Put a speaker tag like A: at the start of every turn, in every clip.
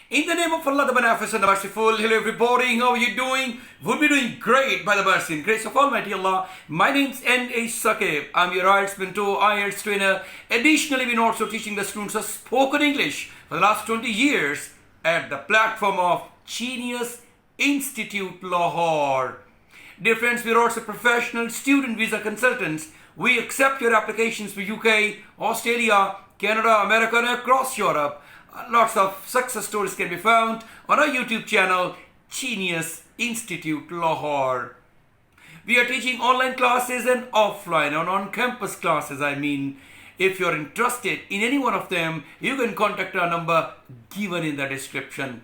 A: In the name of Allah, the Beneficent, the Merciful. Hello everybody, how are you doing? We'll be doing great by the mercy and grace of Almighty Allah. My name's NA Saqib. I'm your IELTS mentor, IELTS trainer. Additionally, we're also teaching the students of spoken English for the last 20 years at the platform of Genius Institute, Lahore. Dear friends, we're also professional student visa consultants. We accept your applications for UK, Australia, Canada, America and across Europe. Lots of success stories can be found on our YouTube channel, Genius Institute Lahore. We are teaching online classes and offline and on-campus classes. If you're interested in any one of them, you can contact our number given in the description.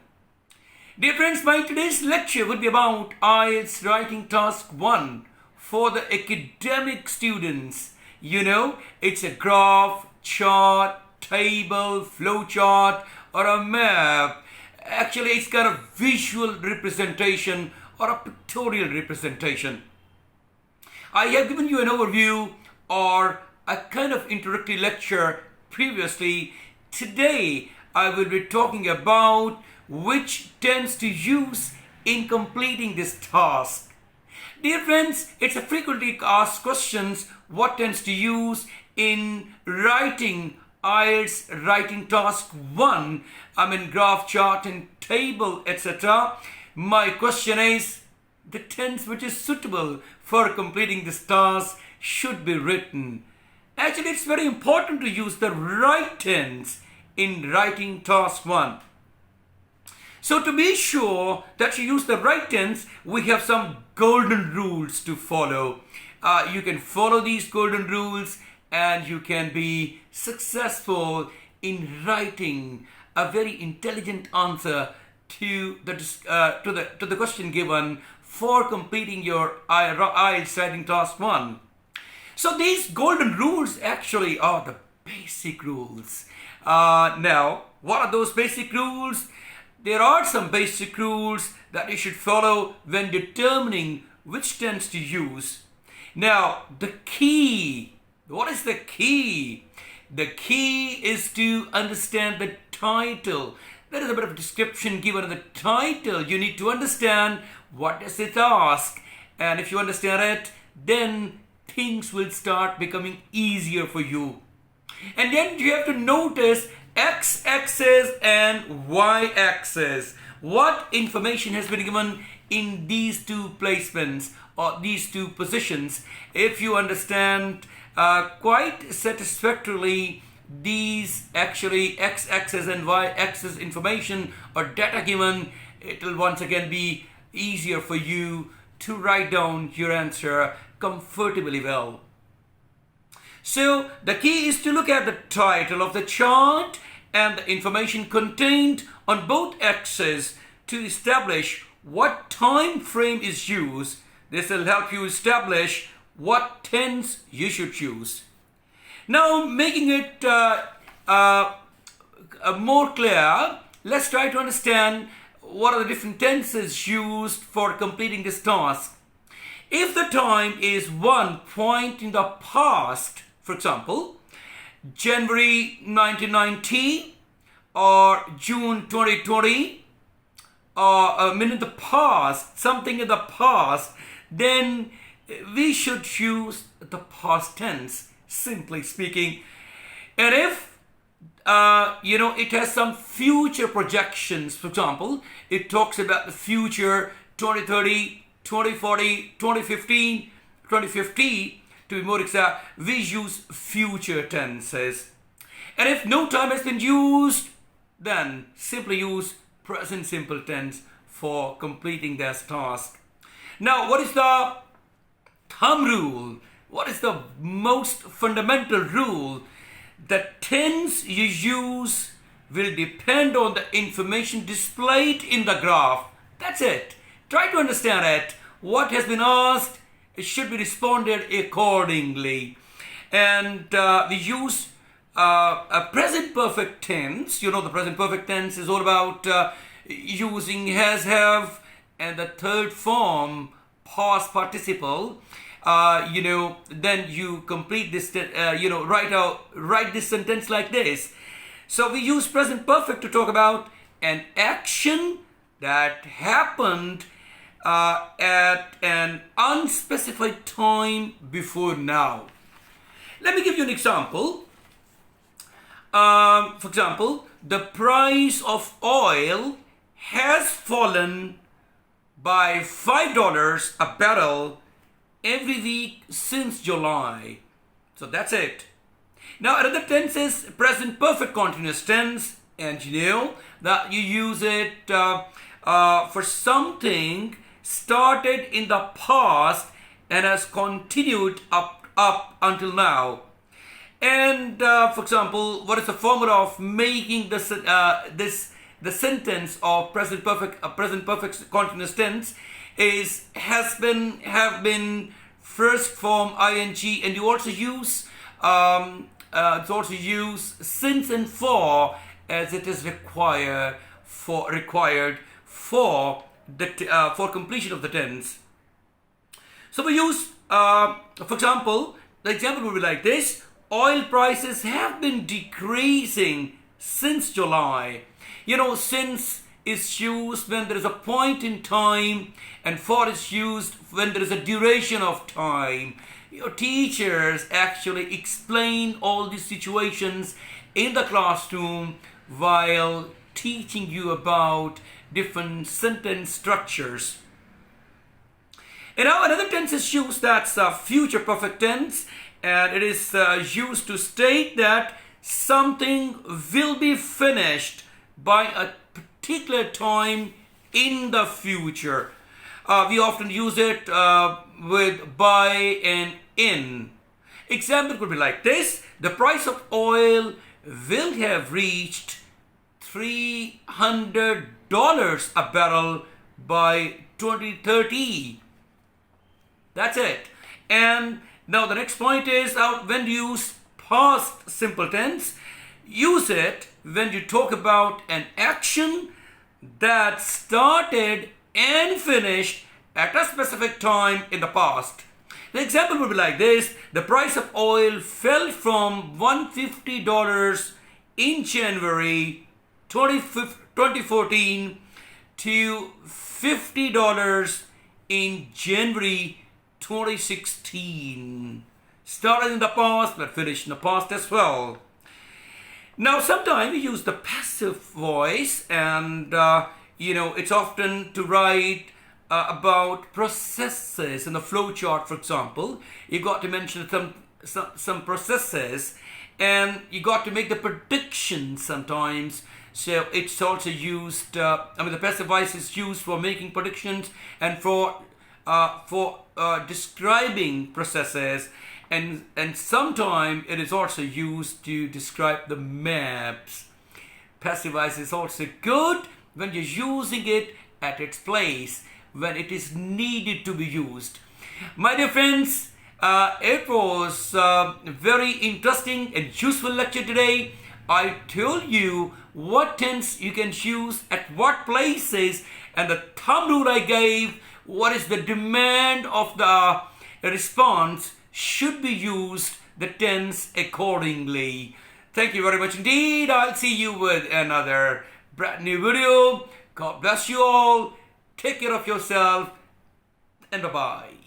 A: Dear friends, my today's lecture would be about IELTS Writing Task 1 for the academic students. You know, it's a graph, chart, table, flowchart or a map. Actually, it's kind of visual representation or a pictorial representation. I have given you an overview or a kind of introductory lecture previously. Today, I will be talking about which tense to use in completing this task. Dear friends, it's a frequently asked questions, what tense to use in writing IELTS Writing Task 1, graph, chart and table, etc. My question is, the tense which is suitable for completing this task should be written. Actually, it's very important to use the right tense in writing Task 1. So to be sure that you use the right tense, we have some golden rules to follow. You can follow these golden rules and you can be successful in writing a very intelligent answer to the question given for completing your IELTS Writing Task 1. So these golden rules actually are the basic rules. Now, what are those basic rules? There are some basic rules that you should follow when determining which tense to use. Now, the key. What is the key? The key is to understand the title. There is a bit of description given in the title. You need to understand what does it ask. And if you understand it, then things will start becoming easier for you. And then you have to notice x-axis and y-axis. What information has been given in these two placements or these two positions? If you understand quite satisfactorily these actually x-axis and y-axis information or data given, it will once again be easier for you to write down your answer comfortably well. So the key is to look at the title of the chart and the information contained on both axes to establish what time frame is used. This will help you establish what tense you should choose. Now, making it more clear, let's try to understand what are the different tenses used for completing this task. If the time is one point in the past, for example, January 1990 or June 2020, or a minute in the past, something in the past, then we should choose the past tense, simply speaking. And if it has some future projections, for example, it talks about the future 2030, 2040, 2015, 2050, to be more exact, we use future tenses. And if no time has been used, then simply use present simple tense for completing this task. Now, what is the thumb rule? What is the most fundamental rule? The tense you use will depend on the information displayed in the graph. That's it. Try to understand it. What has been asked, it should be responded accordingly. And we use a present perfect tense. You know, the present perfect tense is all about using has, have, and the third form, past participle. Then you complete this, write this sentence like this. So we use present perfect to talk about an action that happened at an unspecified time before now. Let me give you an example. For example, the price of oil has fallen by $5 a barrel every week since July. So that's it. Now another tense is present perfect continuous tense, and you know that you use it for something started in the past and has continued up until now. And for example, what is the formula of making this the sentence of present perfect continuous tense is have been first form ing, and you also use since and for as it is required for completion of the tense. So we use for example, the example would be like this: oil prices have been decreasing since July. You know, since is used when there is a point in time, and for is used when there is a duration of time. Your teachers actually explain all these situations in the classroom while teaching you about different sentence structures. And now another tense is used, that's future perfect tense, and it is used to state that something will be finished by a particular time in the future. We often use it with by and in. Example could be like this: the price of oil will have reached $300 a barrel by 2030. That's it. And now the next point is when you use past simple tense, use it when you talk about an action that started and finished at a specific time in the past. The example would be like this: the price of oil fell from $150 in January 2014 to $50 in January 2016. Started in the past but finished in the past as well. Now sometimes we use the passive voice, and it's often to write about processes in the flow chart. For example, you got to mention some processes, and you got to make the prediction sometimes. So it's also used, the passive voice is used for making predictions and for describing processes, and sometimes it is also used to describe the maps. Passive voice is also good when you're using it at its place, when it is needed to be used. My dear friends, it was a very interesting and useful lecture today. I told you what tense you can use at what places, and the thumb rule I gave, what is the demand of the response, should be used the tense accordingly. Thank you very much indeed. I'll see you with another brand new video. God bless you all. Take care of yourself, and bye-bye.